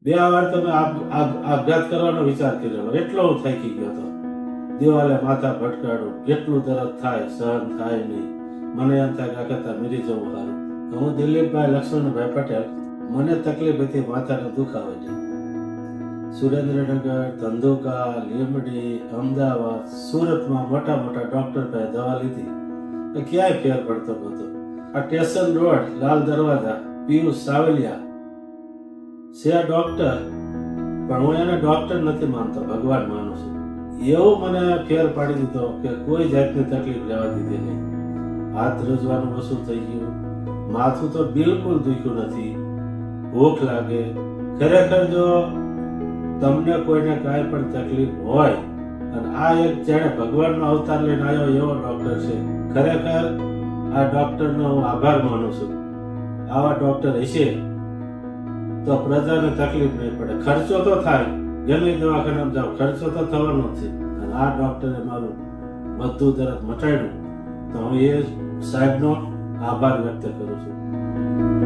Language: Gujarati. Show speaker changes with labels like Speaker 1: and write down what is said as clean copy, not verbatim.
Speaker 1: 2 વાર તમે આપઘાત કરવાનો વિચાર કર્યો, એટલો હું થાકી ગયો હતો. દિવાલે માથા ભટકાડું, કેટલું દર્દ થાય, સહન થાય નહીં. મને એમ થાય કે આ કરતા મરી જવું સારું. હું દિલીપભાઈ લક્ષ્મણભાઈ પટેલ, મને તકલીફ હતી માથાનો દુખાવાની. સુરેન્દ્રનગર, ધંધુકા, લીંબડી, અમદાવાદ, સુરતમાં મોટા મોટા ડોક્ટર પાસે દવા લીધી, ક્યાંય ફેર પડતો નહોતો. આ સ્ટેશન રોડ, લાલ દરવાજા, પિયુષ સાવલિયા છે ડોક્ટર, પણ હું એને ડોક્ટર નથી માનતો, ભગવાન માનું છું. એવું મને ફેર પાડી દીધો કે કોઈ જાતની તકલીફ લેવા દીધી નહીં. હાથ રજવાનું ઓછું થઈ ગયું, માથું તો બિલકુલ દુખ્યું નથી, ભૂખ લાગે. ખરેખર જો તમને કોઈને કાંઈ પણ તકલીફ હોય અને આ એક જેણે ભગવાનનો અવતાર લઈને આવ્યો એવો ડોક્ટર છે, ખરેખર આ ડોક્ટરનો હું આભાર માનું છું. આવા ડોક્ટર હશે તો પ્રજાને તકલીફ નહીં પડે. ખર્ચો તો થાય, ગમે દવાખાનામાં જાઓ, ખર્ચો તો થવાનો જ છે. અને આ ડોક્ટરે મારું બધું તરત મટાડ્યું, તો હું એ સાહેબનો આભાર વ્યક્ત કરું છું.